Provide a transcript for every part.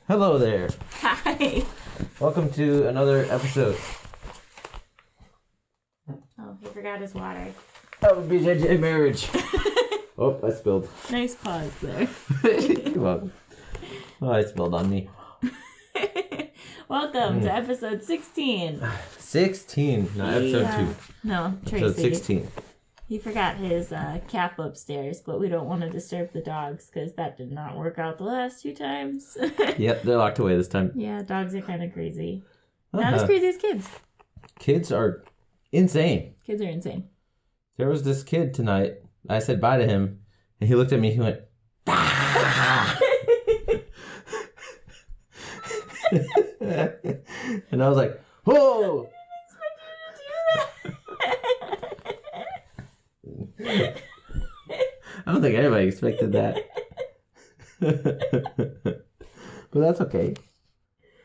Hello there. Hi. Welcome to another episode Oh, he forgot his water. of BJJ Marriage. Oh, I spilled. Nice pause there. Come on. Oh, I spilled on me. Welcome to episode 16. 16, not episode 2. No, Tracy. Episode 16. He forgot his cap upstairs, but we don't want to disturb the dogs because that did not work out the last 2 times. Yep, they're locked away this time. Yeah, dogs are kind of crazy. Not as crazy as kids. Kids are insane. Kids are insane. There was this kid tonight. I said bye to him, and he looked at me. He went, "Ah!" And I was like, "Whoa!" I don't think anybody expected that. But that's okay.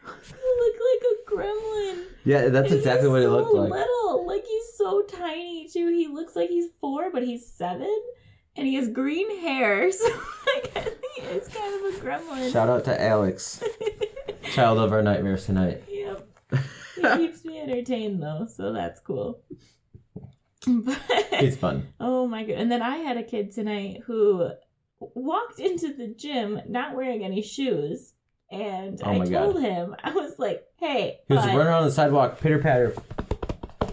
You look like a gremlin. Yeah, that's And exactly what it looked like. Little. Like, he's so tiny, too. He looks like he's 4, but he's 7. And he has green hair. So, like, I think it's kind of a gremlin. Shout out to Alex, child of our nightmares tonight. Yep. He keeps me entertained, though, so that's cool. But, It's fun. oh, my God. And then I had a kid tonight who walked into the gym not wearing any shoes. And Oh I my told God. him, I was like, hey, He was bud. running on the sidewalk, pitter patter.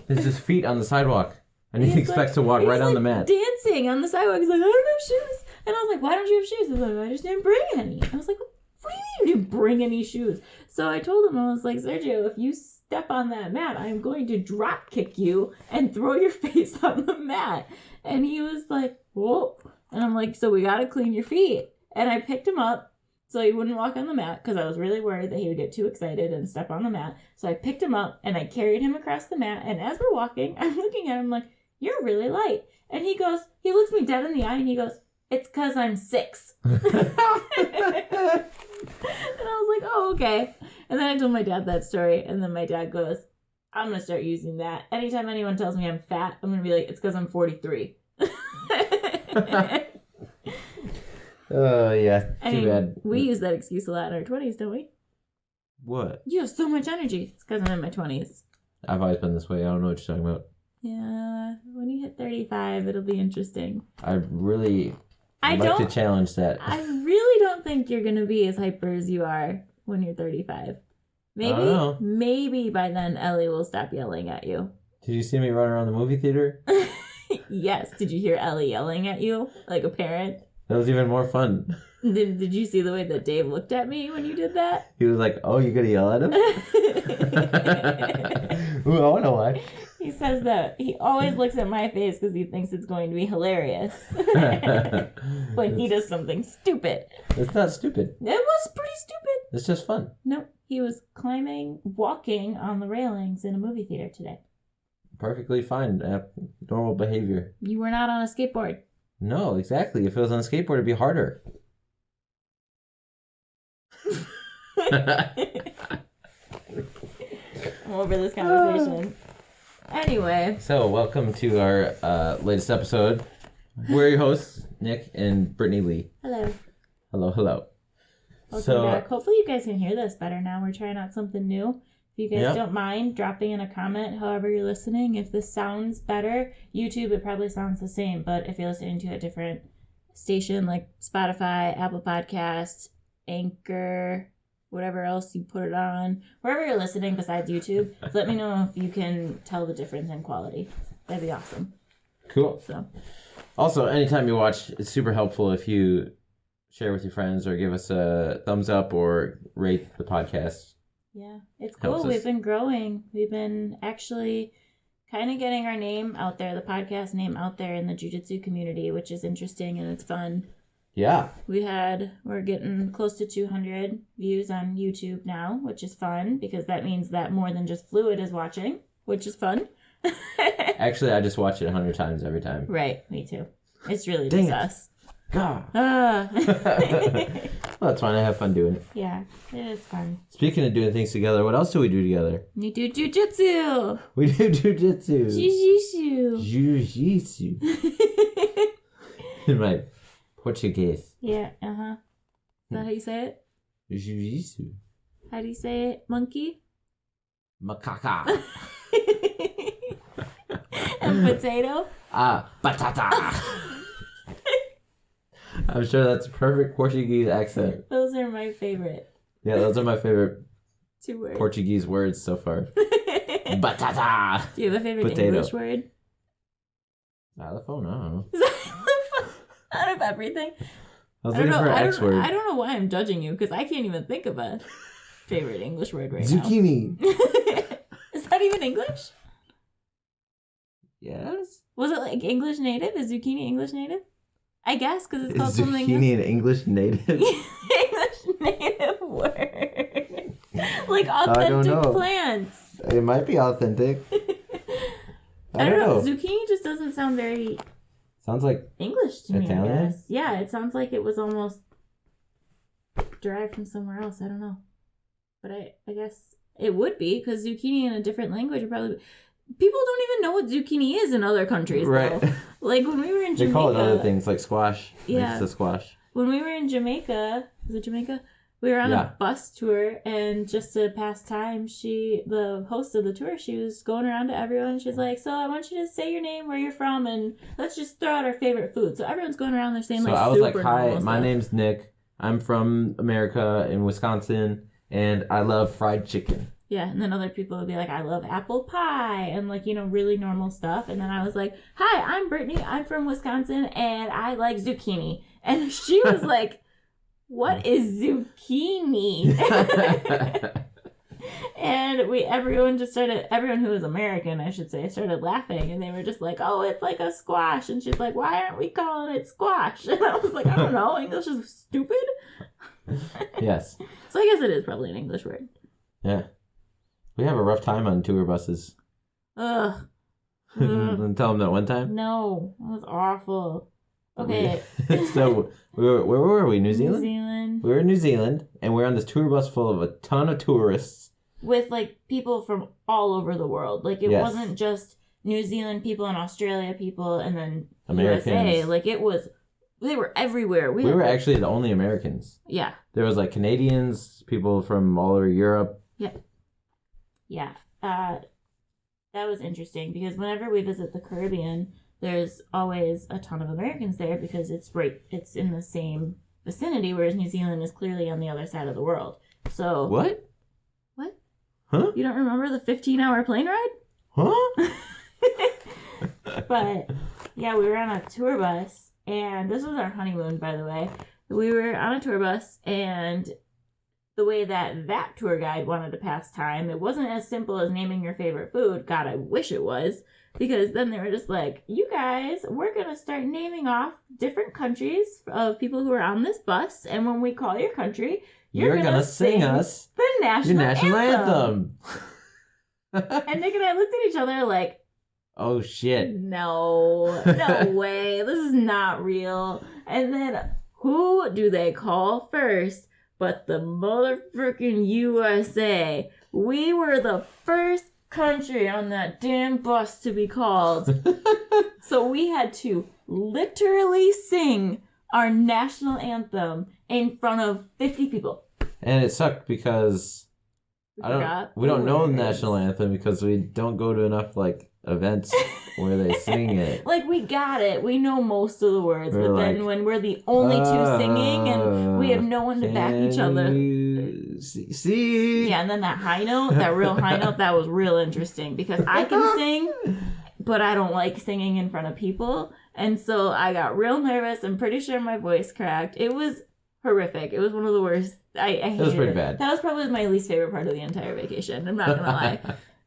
There's his feet on the sidewalk, and he He's expects like- to walk he's right on like the mat. dancing on the sidewalk. He's like, I don't have shoes. And I was like, why don't you have shoes? He's like, I just didn't bring any. I was like, what do you mean you didn't bring any shoes? So I told him, I was like, Sergio, if you step on that mat, I'm going to drop kick you and throw your face on the mat. And he was like, whoa. And I'm like, so we got to clean your feet. And I picked him up so he wouldn't walk on the mat because I was really worried that he would get too excited and step on the mat. So I picked him up and I carried him across the mat. And as we're walking, I'm looking at him like, you're really light. And he looks me dead in the eye and he goes, it's because I'm 6. And I was like, oh, okay. And then I told my dad that story. And then my dad goes, I'm going to start using that. Anytime anyone tells me I'm fat, I'm going to be like, it's because I'm 43. Oh, yeah. I Too mean, bad. we use that excuse a lot in our 20s, don't we? What? You have so much energy. It's because I'm in my 20s. I've always been this way. I don't know what you're talking about. Yeah, when you hit 35, it'll be interesting. I really like to challenge that. I really don't think you're going to be as hyper as you are when you're 35. don't know. Maybe by then Ellie will stop yelling at you. Did you see me run around the movie theater? Yes. Did you hear Ellie yelling at you like a parent? That was even more fun. Did you see the way that Dave looked at me when you did that? He was like, oh, you gonna yell at him? Ooh, I wonder why. He says that he always looks at my face because he thinks it's going to be hilarious when he does something stupid. It's not stupid. It was pretty stupid. It's just fun. Nope. He was walking on the railings in a movie theater today. Perfectly fine. Normal behavior. You were not on a skateboard. No, exactly. If it was on a skateboard, it'd be harder. I'm over this conversation. Anyway. So, welcome to our latest episode. We're your hosts, Nick and Brittany Lee. Hello. Hello, hello. Welcome back. Hopefully you guys can hear this better now. We're trying out something new. If you guys don't mind dropping in a comment, however you're listening, if this sounds better, YouTube, it probably sounds the same. But if you're listening to a different station like Spotify, Apple Podcasts, Anchor, whatever else you put it on, wherever you're listening besides YouTube, let me know if you can tell the difference in quality. That'd be awesome. Cool. So, Also, anytime you watch, it's super helpful if you share with your friends or give us a thumbs up or rate the podcast. yeah, it's cool. Helps us. We've been growing. We've been actually kind of getting our name out there, the podcast name out there in the Jiu Jitsu community, which is interesting and it's fun. Yeah. We're getting close to 200 views on YouTube now, which is fun because that means that more than just Fluid is watching, which is fun. Actually, I just watch it 100 times every time. Right, me too. It's really Dang just it. us. God. Ah. Well, that's fine. I have fun doing it. Yeah, it is fun. Speaking of doing things together, what else do we do together? You do jujitsu. We do jujitsu. Jiu-jitsu. Jiu-jitsu. In my Portuguese. Yeah, uh-huh. Is that how you say it? Jiu Jitsu. How do you say it? Monkey? Macaca. And potato? Batata. I'm sure that's a perfect Portuguese accent. Those are my favorite. Yeah, those are my favorite 2 words. Portuguese words so far. Batata. Do you have a favorite Potato. English word? Xylophone? I don't know. Out of everything? I was looking for an X word. I don't know why I'm judging you, because I can't even think of a favorite English word right Zucchini. now. Is that even English? Yes. Was it like English native? Is zucchini English native? I guess, because it's called Is something. zucchini an English native? English native word. Like I don't know. authentic plants. It might be authentic. I don't know. Zucchini just doesn't sound very Sounds like English to me, Italian? I guess. Yeah, it sounds like it was almost derived from somewhere else. I don't know. But I guess it would be, because zucchini in a different language would probably be... People don't even know what zucchini is in other countries, right. though. Like when we were in Jamaica... They call it other things, like squash. Yeah. It's a squash. When we were in Jamaica... Was it Jamaica? We were on a bus tour, and just to pass time, the host of the tour, she was going around to everyone. She's like, so I want you to say your name, where you're from, and let's just throw out our favorite food. So everyone's going around, they're saying, so like, I was super like, hi, normal my stuff. name's Nick. I'm from America in Wisconsin, and I love fried chicken. Yeah, and then other people would be like, I love apple pie, and like, really normal stuff. And then I was like, hi, I'm Brittany. I'm from Wisconsin, and I like zucchini. And she was like, what is zucchini? And everyone who was American, I should say, started laughing, and they were just like, oh, it's like a squash. And she's like, why aren't we calling it squash? And I was like, I don't know, English is stupid. Yes. So I guess it is probably an English word. Yeah. We have a rough time on tour buses. Ugh. And tell them that one time? No, that was awful. Okay. So, where were we? New Zealand? New Zealand. We were in New Zealand, and we were on this tour bus full of a ton of tourists. With, like, people from all over the world. Like, it wasn't just New Zealand people and Australia people and then Americans. USA. Like, they were everywhere. We were actually the only Americans. Yeah. There was, like, Canadians, people from all over Europe. Yeah. Yeah. That was interesting, because whenever we visit the Caribbean, there's always a ton of Americans there, because it's in the same vicinity, whereas New Zealand is clearly on the other side of the world. So What? What? Huh? You don't remember the 15-hour plane ride? Huh? But yeah, we were on a tour bus, and this was our honeymoon, by the way. We were on a tour bus, and the way that tour guide wanted to pass time, it wasn't as simple as naming your favorite food. God, I wish it was. Because then they were just like, you guys, we're going to start naming off different countries of people who are on this bus. And when we call your country, you're going to sing us the national anthem. And Nick and I looked at each other like, oh, shit. No way. This is not real. And then who do they call first but the motherfucking USA? We were the first country on that damn bus to be called. So we had to literally sing our national anthem in front of 50 people. And it sucked because we don't know the national anthem because we don't go to enough like events where they sing it. Like, we got it. We know most of the words, We're but like, then when we're the only two singing and we have no one to back each other. See? Yeah, and then that high note, that real high note, that was real interesting because I can sing, but I don't like singing in front of people. And so I got real nervous. I'm pretty sure my voice cracked. It was horrific. It was one of the worst. I hated it. Was pretty bad. That was probably my least favorite part of the entire vacation. I'm not going to lie.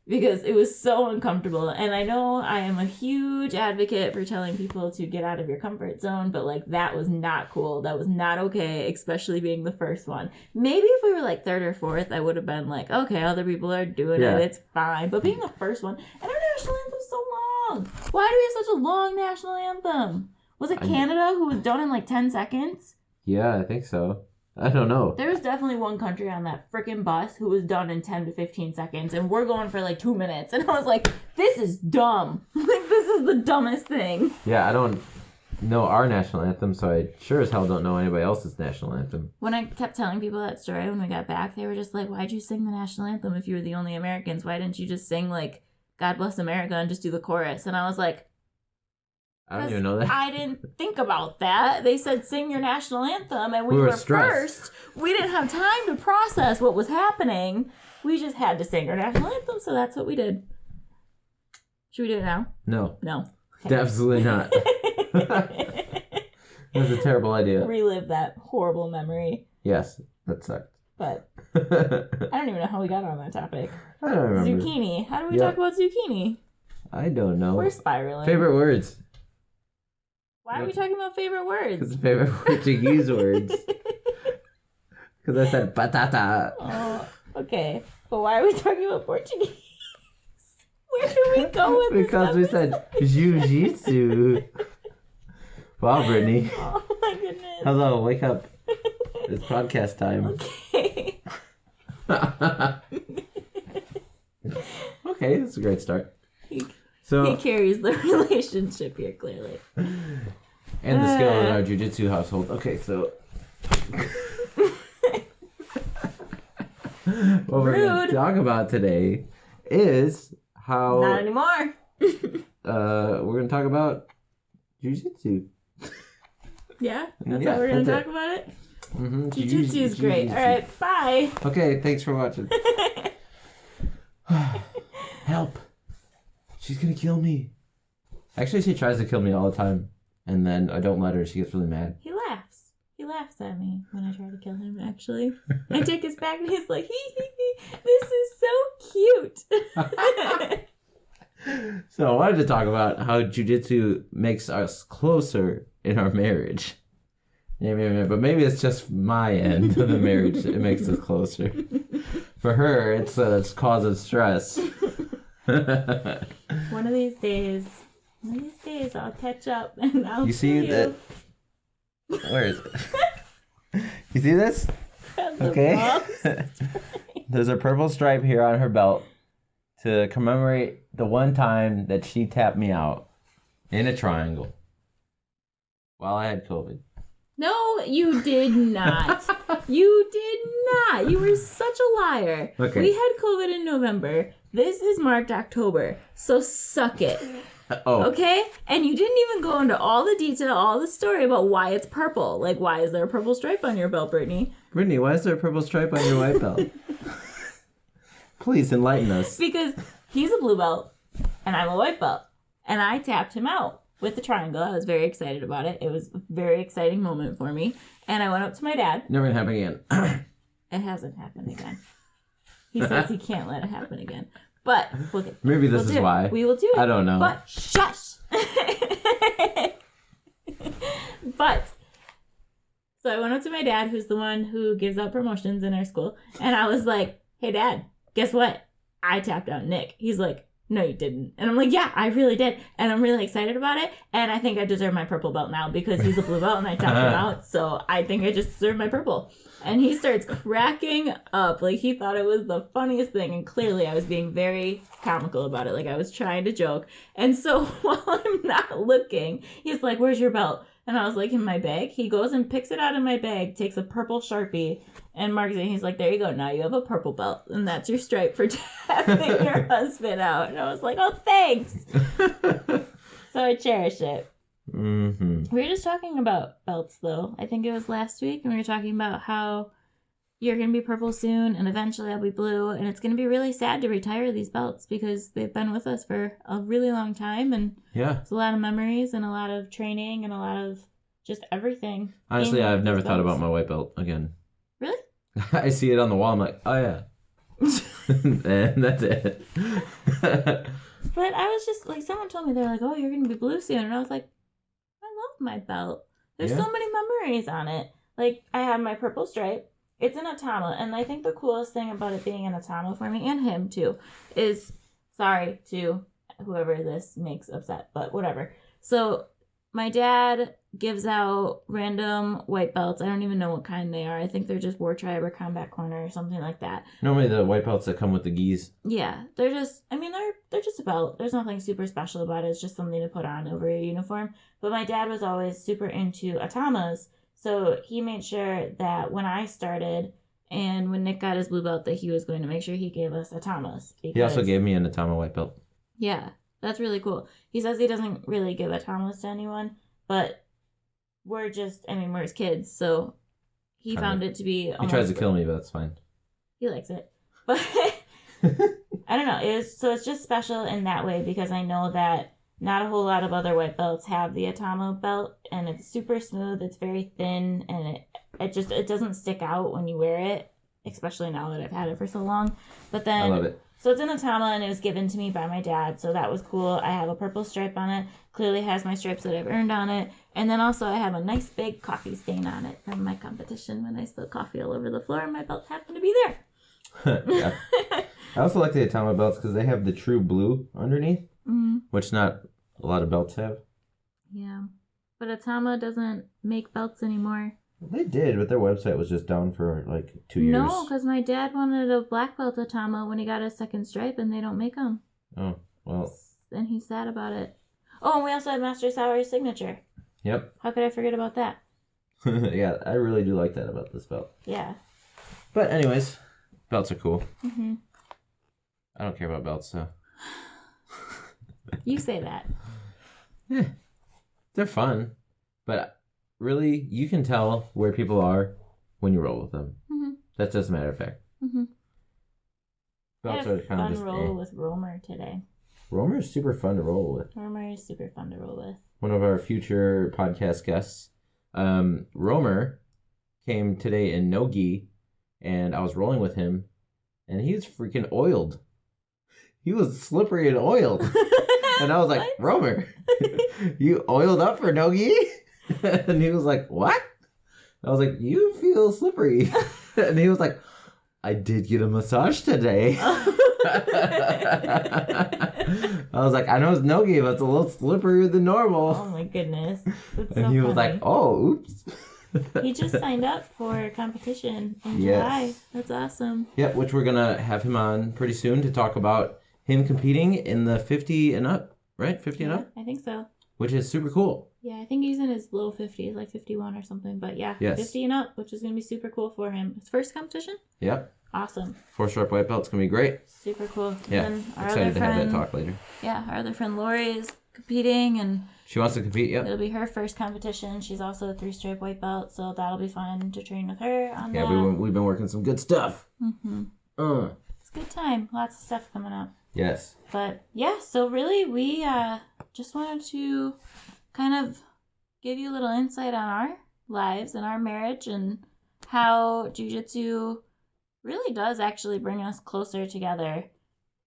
Because it was so uncomfortable. And I know I am a huge advocate for telling people to get out of your comfort zone, but like that was not cool. That was not okay, especially being the first one. Maybe if we were like third or fourth, I would have been like, okay, other people are doing it. It's fine. But being the first one, and our national anthem's so long. Why do we have such a long national anthem? Was it Canada who was done in like 10 seconds? Yeah, I think so. I don't know. There was definitely one country on that freaking bus who was done in 10 to 15 seconds, and we're going for like 2 minutes. And I was like, this is dumb. Like, this is the dumbest thing. Yeah, I don't know our national anthem, so I sure as hell don't know anybody else's national anthem. When I kept telling people that story when we got back, they were just like, why'd you sing the national anthem if you were the only Americans? Why didn't you just sing, like, God Bless America and just do the chorus? And I was like, I don't even know that. I didn't think about that. They said sing your national anthem, and we were first. We didn't have time to process what was happening. We just had to sing our national anthem, so that's what we did. Should we do it now? No. No. Okay. Absolutely not. That's a terrible idea. Relive that horrible memory. Yes, that sucked. But I don't even know how we got on that topic. I don't remember. Zucchini. How do we talk about zucchini? I don't know. We're spiraling. Favorite words. Why are we talking about favorite words? Because favorite Portuguese words. Because I said batata. Oh, okay. But why are we talking about Portuguese? Where do we go with this? Because we said Jiu Jitsu. Wow, Brittany. Oh my goodness. Hello, wake up. It's podcast time. Okay. Okay, that's a great start. He carries the relationship here, clearly. And the skill in our jiu-jitsu household. Okay, so... what we're going to talk about today is how... Not anymore. we're going to talk about jiu-jitsu. Yeah? That's how we're going to talk about it? Mm-hmm. Jiu-jitsu is great. All right, bye. Okay, thanks for watching. Help. She's going to kill me. Actually, she tries to kill me all the time. And then I don't let her. She gets really mad. He laughs. He laughs at me when I try to kill him, actually. I take his back and he's like, this is so cute. So I wanted to talk about how jiu-jitsu makes us closer in our marriage. Yeah, but maybe it's just my end of the marriage. It makes us closer. For her, it's cause of stress. One of these days, I'll catch up and I'll You see that? Where is it? You see this? Okay. There's a purple stripe here on her belt to commemorate the one time that she tapped me out in a triangle while I had COVID. No, you did not. You did not. You were such a liar. Okay. We had COVID in November. This is marked October. So suck it. Oh. Okay? And you didn't even go into all the detail, all the story about why it's purple. Like, why is there a purple stripe on your belt, Brittany? Brittany, why is there a purple stripe on your white belt? Please enlighten us. Because he's a blue belt and I'm a white belt. And I tapped him out with the triangle. I was very excited about it. It was a very exciting moment for me. And I went up to my dad. Never gonna happen again. It hasn't happened again. He says he can't let it happen again. But maybe this is why. We will do it. I don't know. But shush. But so I went up to my dad, who's the one who gives out promotions in our school, and I was like, "Hey, Dad, guess what? I tapped out Nick." He's like, "No, you didn't." And I'm like, "Yeah, I really did." And I'm really excited about it. And I think I deserve my purple belt now because he's a blue belt and I tapped him out. So I think I just deserve my purple. And he starts cracking up. Like, he thought it was the funniest thing. And clearly I was being very comical about it. Like, I was trying to joke. And so while I'm not looking, he's like, "Where's your belt?" And I was like, "In my bag." He goes and picks it out of my bag, takes a purple Sharpie, and marks it. He's like, "There you go. Now you have a purple belt. And that's your stripe for tapping your husband out." And I was like, "Oh, thanks." So I cherish it. Mm-hmm. We were just talking about belts, though. I think it was last week. And we were talking about how you're going to be purple soon. And eventually I'll be blue. And it's going to be really sad to retire these belts because they've been with us for a really long time. And yeah, it's a lot of memories and a lot of training and a lot of just everything. Honestly, I've never thought about my white belt again. Really? I see it on the wall. I'm like, oh yeah. And that's it. But I was just like, someone told me, they're like, "Oh, you're going to be blue soon." And I was like, I love my belt. There's so many memories on it. Like, I have my purple stripe. It's an Atama. And I think the coolest thing about it being an Atama for me, and him too, is, sorry to whoever this makes upset, but whatever. So my dad gives out random white belts. I don't even know what kind they are. I think they're just War Tribe or Combat Corner or something like that. Normally the white belts that come with the gis. Yeah, they're just, I mean, they're just a belt. There's nothing super special about it. It's just something to put on over your uniform. But my dad was always super into atamas, so he made sure that when I started and when Nick got his blue belt that he was going to make sure he gave us atamas. He also gave me an atama white belt. Yeah, that's really cool. He says he doesn't really give atamas to anyone, but we're his kids, so he found it to be... He tries to kill me, but that's fine. He likes it. But I don't know. It's just special in that way because I know that not a whole lot of other white belts have the Atama belt, and it's super smooth. It's very thin, and it doesn't stick out when you wear it, especially now that I've had it for so long. But then... I love it. So it's an Atama, and it was given to me by my dad, so that was cool. I have a purple stripe on it. Clearly has my stripes that I've earned on it. And then also I have a nice big coffee stain on it from my competition when I spilled coffee all over the floor, and my belt happened to be there. Yeah. I also like the Atama belts because they have the true blue underneath, which not a lot of belts have. Yeah. But Atama doesn't make belts anymore. They did, but their website was just down for like 2 years. No, because my dad wanted a black belt Atama when he got his second stripe, and they don't make them. Oh, well. And he's sad about it. Oh, and we also have Master Sour's signature. Yep. How could I forget about that? Yeah, I really do like that about this belt. Yeah. But anyways, belts are cool. Mm-hmm. I don't care about belts, so. You say that. Yeah. They're fun, but really, you can tell where people are when you roll with them. Mm-hmm. That's just a matter of fact. Mm-hmm. Belts are kind of just roll with Romer today. Romer is super fun to roll with. Romer is super fun to roll with. One of our future podcast guests, Romer, came today in no gi, and I was rolling with him, and he was freaking oiled. He was slippery and oiled. And I was like, Romer, you oiled up for no gi? And he was like, what? I was like, you feel slippery. And he was like, I did get a massage today. I was like, I know it's no gi, but it's a little slipperier than normal. Oh my goodness. That's and so he funny. was like, oh, oops. He just signed up for a competition in July. That's awesome. Yep, which we're going to have him on pretty soon to talk about him competing in the 50 and up, right? 50 and up? I think so. Which is super cool. Yeah, I think he's in his low 50s, like 51 or something. But yeah, 50 and up, which is going to be super cool for him. His first competition? Yep. Awesome. 4-stripe white belt. It's going to be great. Super cool. Yeah, excited to have that talk later. Yeah, our other friend Lori is competing, and she wants to compete, yep. It'll be her first competition. She's also a 3-stripe white belt, so that'll be fun to train with her on that. Yeah, we've been working some good stuff. Mm-hmm. It's a good time. Lots of stuff coming up. Yes. But yeah, so really we just wanted to kind of give you a little insight on our lives and our marriage and how jiu-jitsu really does actually bring us closer together.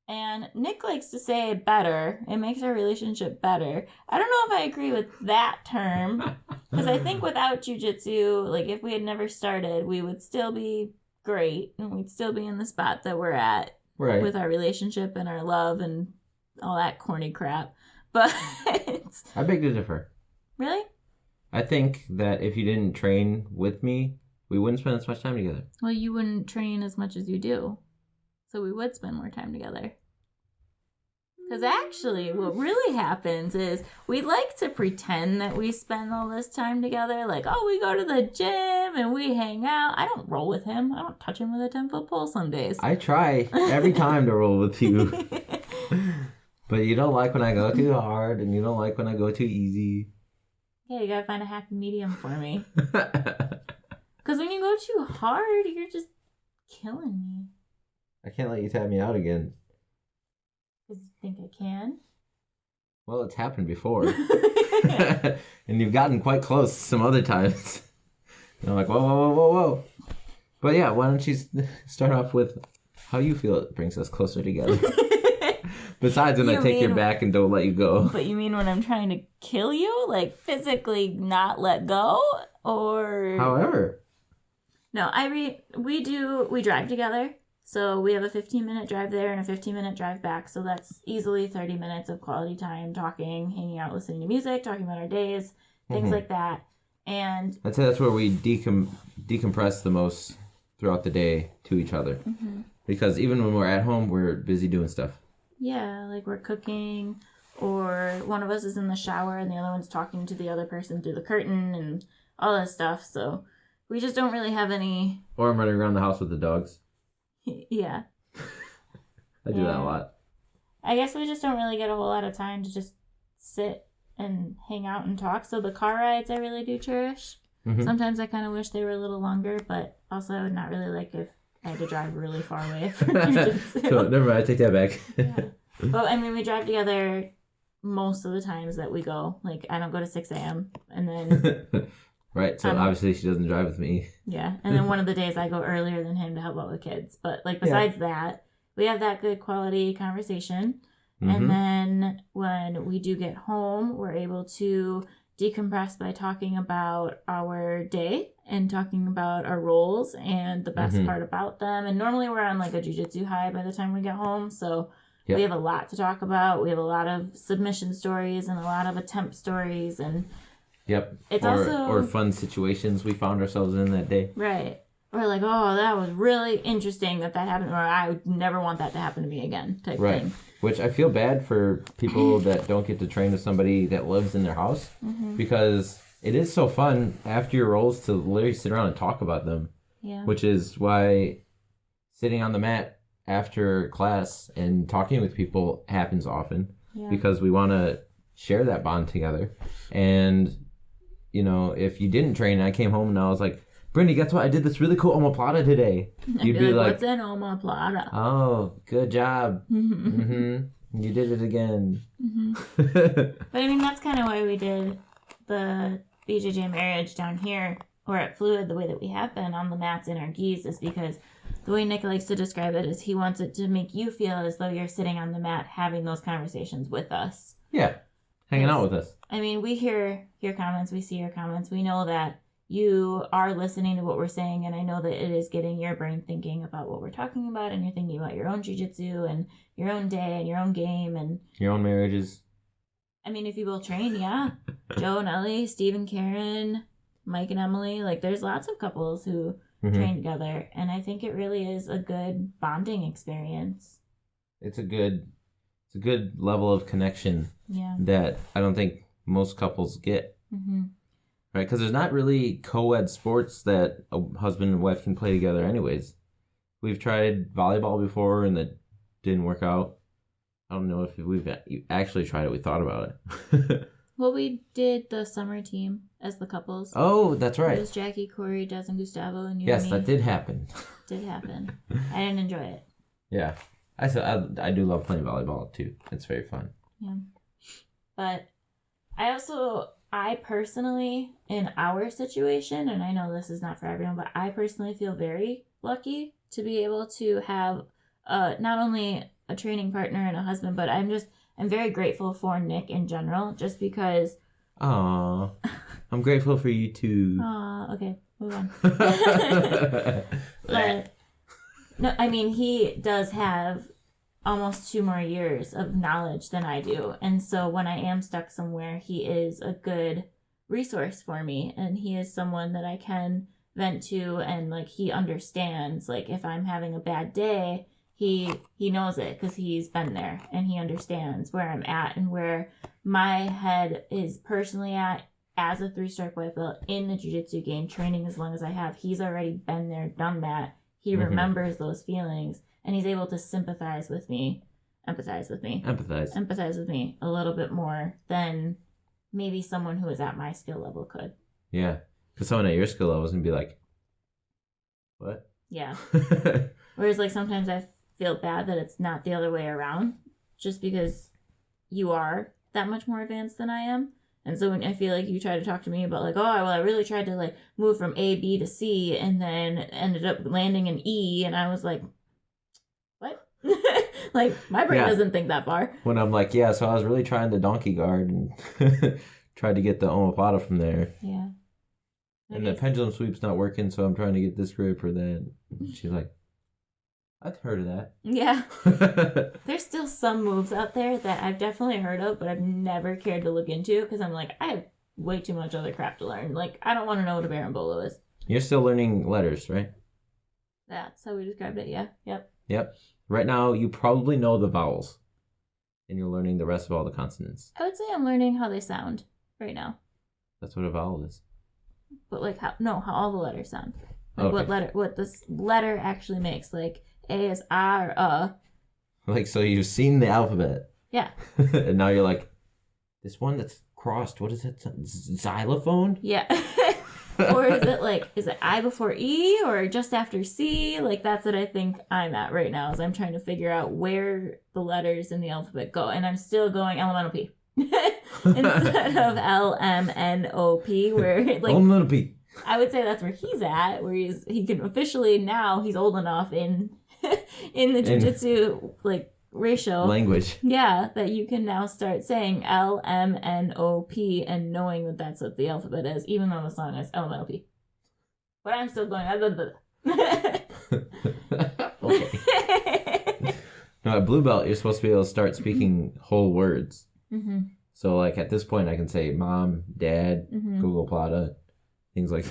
And Nick likes to say better. It makes our relationship better. I don't know if I agree with that term. Because I think without jiu-jitsu, like if we had never started, we would still be great. And we'd still be in the spot that we're at. Right. With our relationship and our love and all that corny crap. But I beg to differ. Really? I think that if you didn't train with me, we wouldn't spend as much time together. Well, you wouldn't train as much as you do. So we would spend more time together. Because actually, what really happens is we like to pretend that we spend all this time together. Like, oh, we go to the gym and we hang out. I don't roll with him. I don't touch him with a 10-foot pole some days. I try every time to roll with you. But you don't like when I go too hard, and you don't like when I go too easy. Yeah, you gotta find a happy medium for me. Because when you go too hard, you're just killing me. I can't let you tap me out again. Because you think I can? Well, it's happened before. And you've gotten quite close some other times. And I'm like, whoa, whoa, whoa, whoa, whoa. But yeah, why don't you start off with how you feel it brings us closer together? Besides when I take your back and don't let you go. But you mean when I'm trying to kill you? Like physically not let go? Or... However. No, we drive together. So we have a 15-minute drive there and a 15-minute drive back. So that's easily 30 minutes of quality time talking, hanging out, listening to music, talking about our days. things like that. And I'd say that's where we decompress the most throughout the day to each other. Because even when we're at home, we're busy doing stuff. Yeah, like we're cooking, or one of us is in the shower and the other one's talking to the other person through the curtain and all that stuff. So we just don't really have any... Or I'm running around the house with the dogs. Yeah. I do that a lot. I guess we just don't really get a whole lot of time to just sit and hang out and talk. So the car rides I really do cherish. Sometimes I kind of wish they were a little longer, but also I would not really like if I had to drive really far away for jiu-jitsu. So, never mind, I take that back. Yeah. But I mean, we drive together most of the times that we go. Like, I don't go to 6 a.m. and then... Right, so obviously she doesn't drive with me. Yeah, and then one of the days I go earlier than him to help out with kids. But, like, besides that, we have that good quality conversation. And then when we do get home, we're able to decompress by talking about our day and talking about our roles and the best part about them. And normally we're on, like, a jiu-jitsu high by the time we get home, so we have a lot to talk about. We have a lot of submission stories and a lot of attempt stories, and... It's or fun situations we found ourselves in that day. Right. Or like, oh, that was really interesting that happened, or I would never want that to happen to me again, type thing. Which I feel bad for people that don't get to train with somebody that lives in their house, because it is so fun after your rolls to literally sit around and talk about them. Yeah. Which is why sitting on the mat after class and talking with people happens often, because we want to share that bond together. And... You know, if you didn't train and I came home and I was like, Brittany, guess what? I did this really cool omoplata today. You'd be like, what's an omoplata? Oh, good job. You did it again. But I mean, that's kind of why we did the BJJ marriage down here, or at Fluid, the way that we have been on the mats in our gis, is because the way Nick likes to describe it is he wants it to make you feel as though you're sitting on the mat having those conversations with us. Yeah. Hanging out with us. I mean, we hear your comments, we see your comments. We know that you are listening to what we're saying, and I know that it is getting your brain thinking about what we're talking about, and you're thinking about your own jiu-jitsu and your own day and your own game and... Your own marriages. I mean, if you both train, yeah. Joe and Ellie, Steve and Karen, Mike and Emily. Like, there's lots of couples who train together, and I think it really is a good bonding experience. It's a good level of connection that I don't think most couples get. Right? Because there's not really co-ed sports that a husband and wife can play together anyways. We've tried volleyball before and that didn't work out. I don't know if we've actually tried it. We thought about it. Well, we did the summer team as the couples. Oh, that's right. It was Jackie, Corey, Des, and Gustavo, and you and me. Yes, that did happen. Did happen. I didn't enjoy it. Yeah. I do love playing volleyball too. It's very fun. Yeah. But I personally, in our situation, and I know this is not for everyone, but I personally feel very lucky to be able to have not only a training partner and a husband, but I'm very grateful for Nick in general, just because... Aww. I'm grateful for you too. Aw, okay, move on. But... No, I mean, he does have almost 2 more years of knowledge than I do. And so when I am stuck somewhere, he is a good resource for me. And he is someone that I can vent to, and, like, he understands. Like, if I'm having a bad day, he knows it because he's been there. And he understands where I'm at and where my head is personally at as a 3-stroke white belt in the jiu-jitsu game, training as long as I have. He's already been there, done that. He remembers those feelings, and he's able to empathize with me a little bit more than maybe someone who is at my skill level could. Yeah, because someone at your skill level is going to be like, what? Yeah. Whereas, like, sometimes I feel bad that it's not the other way around, just because you are that much more advanced than I am. And so when I feel like you try to talk to me about, like, oh, well, I really tried to, like, move from A, B to C, and then ended up landing in E, and I was like, what? Like, my brain doesn't think that far. When I'm like, yeah, so I was really trying the donkey guard and tried to get the omoplata from there. Yeah. And the pendulum sweep's not working, so I'm trying to get this grip or that. She's like, I've heard of that. Yeah. There's still some moves out there that I've definitely heard of, but I've never cared to look into because I'm like, I have way too much other crap to learn. Like, I don't want to know what a berimbolo is. You're still learning letters, right? That's how we described it, yeah. Yep. Yep. Right now, you probably know the vowels. And you're learning the rest of all the consonants. I would say I'm learning how they sound right now. That's what a vowel is. But like how all the letters sound. Like Okay. what this letter actually makes. Like A is A or Like, so you've seen the alphabet. Yeah. And now you're like, this one that's crossed, what is it? Xylophone? Yeah. Or is it I before E or just after C? Like, that's what I think I'm at right now, is I'm trying to figure out where the letters in the alphabet go. And I'm still going elemental P. Instead of LMNOP, where like Elemental P. I would say that's where he's at, where he can officially, now he's old enough in the jiu-jitsu like ratio Language. Yeah, that you can now start saying LMNOP and knowing that that's what the alphabet is, even though the song is elemental P. But I'm still going. Okay. No, at blue belt, you're supposed to be able to start speaking whole words. Mm-hmm. So, like, at this point, I can say mom, dad, Mm-hmm. Google Plata, things like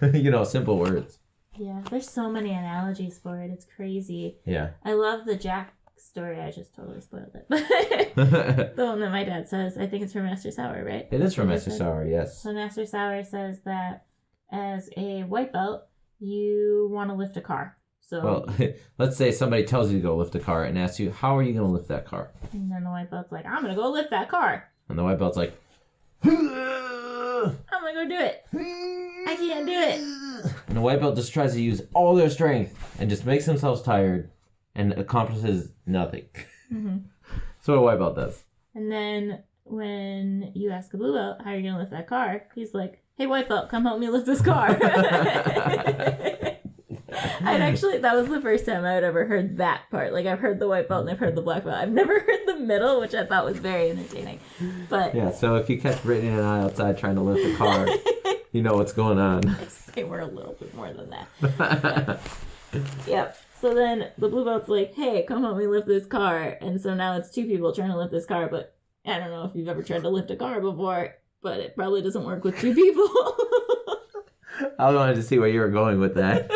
that. You know, simple words. Yeah, there's so many analogies for it. It's crazy. Yeah. I love the Jack story. I just totally spoiled it. The one that my dad says, I think it's from Master Sauer, right? It is from Master Sauer, yes. So Master Sauer says that as a white belt, you want to lift a car. So Well, let's say somebody tells you to go lift a car and asks you, how are you going to lift that car? and then the white belt's like, I'm going to go lift that car. And the white belt's like, I'm going to go do it. I can't do it. And the white belt just tries to use all their strength and just makes themselves tired and accomplishes nothing. Mm-hmm. That's what a white belt does. And then when you ask a blue belt, how are you going to lift that car? He's like, hey, white belt, come help me lift this car. That was the first time I had ever heard that part. Like, I've heard the white belt and I've heard the black belt. I've never heard the middle, which I thought was very entertaining. But Yeah, so if you catch Brittany and I outside trying to lift a car, you know what's going on. I say we're a little bit more than that. Yep. So then the blue belt's like, hey, come help me lift this car. And so now it's two people trying to lift this car. But I don't know if you've ever tried to lift a car before, but it probably doesn't work with two people. I wanted to see where you were going with that.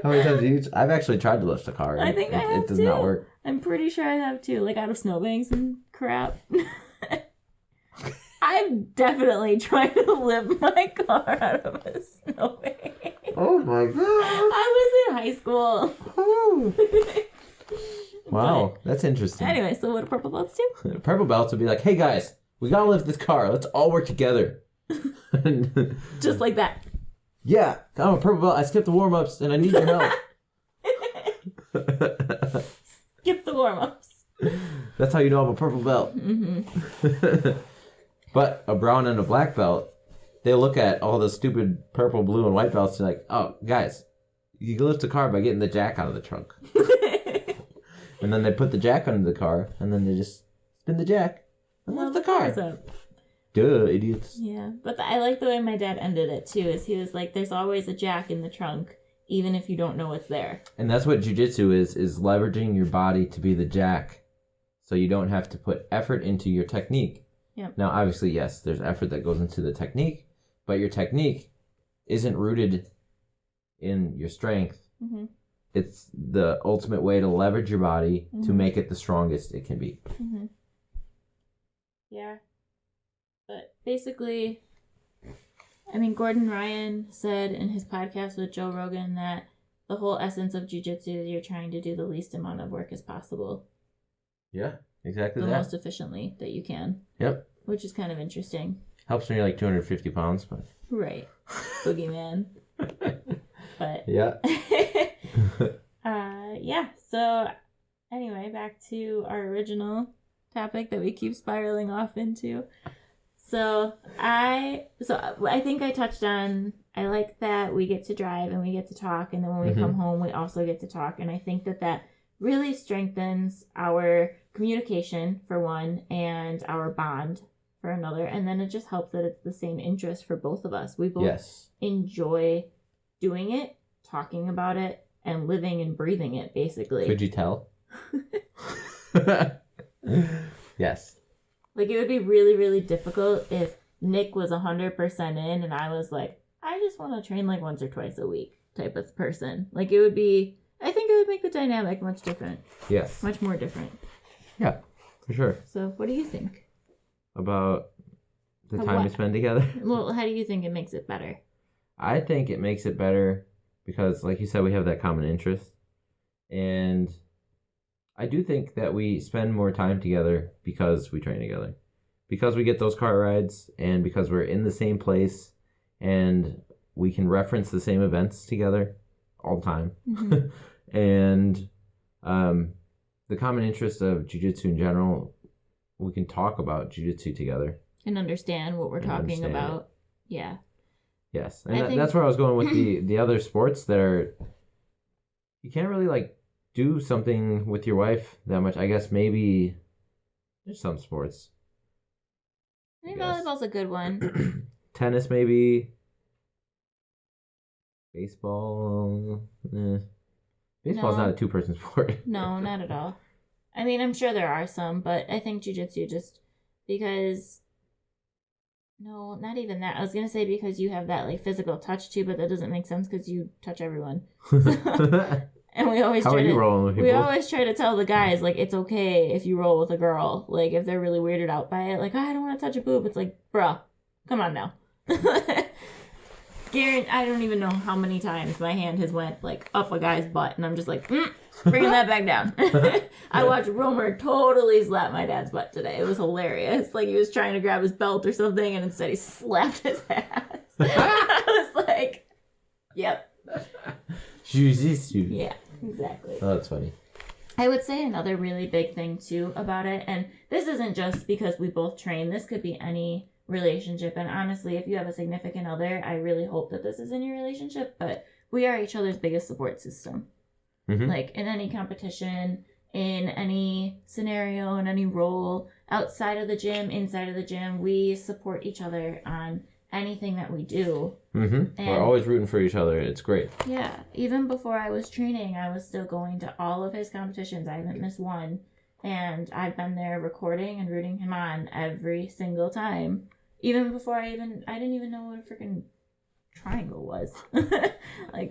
How many times have you... I've actually tried to lift a car. I think I have It does too. not work. I'm pretty sure I have too, like out of snowbanks and crap. I've definitely tried to lift my car out of a snowbank. Oh my god. I was in high school. Wow, that's interesting. Anyway, so what do purple belts do? Purple belts would be like, hey guys, we gotta lift this car. Let's all work together. Just like that. Yeah, I'm a purple belt. I skipped the warm-ups and I need your help. Skip the warm-ups. That's how you know I'm a purple belt. Mm-hmm. But a brown and a black belt, they look at all the stupid purple, blue, and white belts and like, oh, guys, you can lift a car by getting the jack out of the trunk. And then they put the jack under the car, and then they just spin the jack and lift the car. Up. Duh, idiots. Yeah, but I like the way my dad ended it too. Is he was like, "There's always a jack in the trunk, even if you don't know it's there." And that's what jiu-jitsu is leveraging your body to be the jack, so you don't have to put effort into your technique. Yep. Now, obviously, yes, there's effort that goes into the technique, but your technique isn't rooted in your strength. Mm-hmm. It's the ultimate way to leverage your body to Mm-hmm. make it the strongest it can be. Mm-hmm. Yeah. But basically, I mean, Gordon Ryan said in his podcast with Joe Rogan that the whole essence of jiu-jitsu is you're trying to do the least amount of work as possible. Yeah, exactly The that. most efficiently that you can. Yep. Which is kind of interesting. Helps when you're like 250 pounds, but... Right. Boogeyman. But... Yeah. Yeah, so anyway, back to our original topic that we keep spiraling off into. So I think I touched on, I like that we get to drive and we get to talk, and then when we come home we also get to talk, and I think that really strengthens our communication for one and our bond for another, and then it just helps that it's the same interest for both of us. We both enjoy doing it, talking about it, and living and breathing it, basically. Could you tell? Yes. Like, it would be really, really difficult if Nick was 100% in and I was like, I just want to train like once or twice a week type of person. Like, it would be, I think it would make the dynamic much different. Yes. Much more different. Yeah, for sure. So, what do you think? About the time we spend together? Well, how do you think it makes it better? I think it makes it better because, like you said, we have that common interest. And I do think that we spend more time together because we train together. Because we get those car rides and because we're in the same place and we can reference the same events together all the time. Mm-hmm. And the common interest of jiu-jitsu in general, we can talk about jiu-jitsu together. And understand what we're talking about. It. Yeah. Yes. And that's where I was going with the other sports that are, you can't really like do something with your wife that much. I guess maybe there's some sports. I think volleyball's a good one. Tennis maybe. Baseball. Baseball's not a two-person sport. No, not at all. I mean, I'm sure there are some, but I think jiu-jitsu just because... No, not even that. I was going to say because you have that like physical touch too, but that doesn't make sense because you touch everyone. And we always How are you rolling with people? We always try to tell the guys, like, it's okay if you roll with a girl. Like, if they're really weirded out by it, like, oh, I don't want to touch a boob. It's like, bruh, come on now. Garrett, I don't even know how many times my hand has went, like, up a guy's butt, and I'm just like, bringing that back down. I watched Romer totally slap my dad's butt today. It was hilarious. Like, he was trying to grab his belt or something, and instead he slapped his ass. I was like, yep. Jiu Jitsu. Yeah, exactly. Oh, that's funny. I would say another really big thing, too, about it, and this isn't just because we both train. This could be any relationship, and honestly, if you have a significant other, I really hope that this is in your relationship, but we are each other's biggest support system. Mm-hmm. Like, in any competition, in any scenario, in any role, outside of the gym, inside of the gym, we support each other on anything that we do. Mm-hmm. We're always rooting for each other. It's great. Yeah. Even before I was training, I was still going to all of his competitions. I haven't missed one. And I've been there recording and rooting him on every single time. Even before I didn't even know what a freaking triangle was. I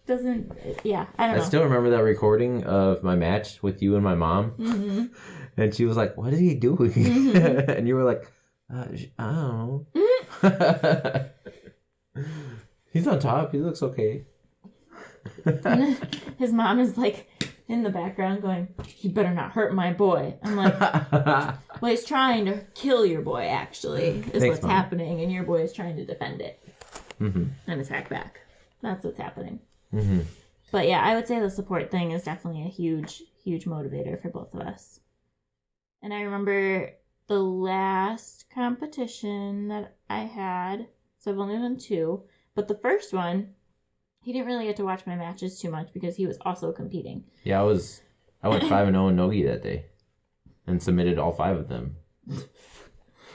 don't know. I still remember that recording of my match with you and my mom. Mm-hmm. And she was like, what is he doing? Mm-hmm. And you were like, I don't know. He's on top. He looks okay. And his mom is like in the background going, you better not hurt my boy. I'm like, well, he's trying to kill your boy, actually, is what's happening. And your boy is trying to defend it and attack back. That's what's happening. Mm-hmm. But yeah, I would say the support thing is definitely a huge, huge motivator for both of us. And I remember the last competition that I had, so I've only done 2, but the first one, he didn't really get to watch my matches too much because he was also competing. Yeah, I went 5-0 in Nogi that day and submitted all 5 of them.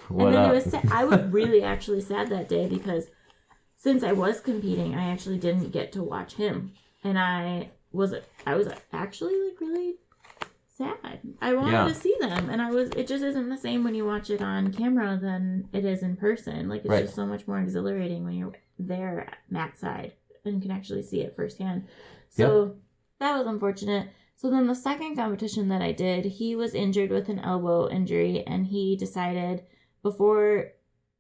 What and then it was I was really actually sad that day because since I was competing, I actually didn't get to watch him. And I was actually like really sad. I wanted to see them, and it just isn't the same when you watch it on camera than it is in person. Like, it's just so much more exhilarating when you're there at mat side and can actually see it firsthand. So that was unfortunate. So then the second competition that I did, he was injured with an elbow injury, and he decided before,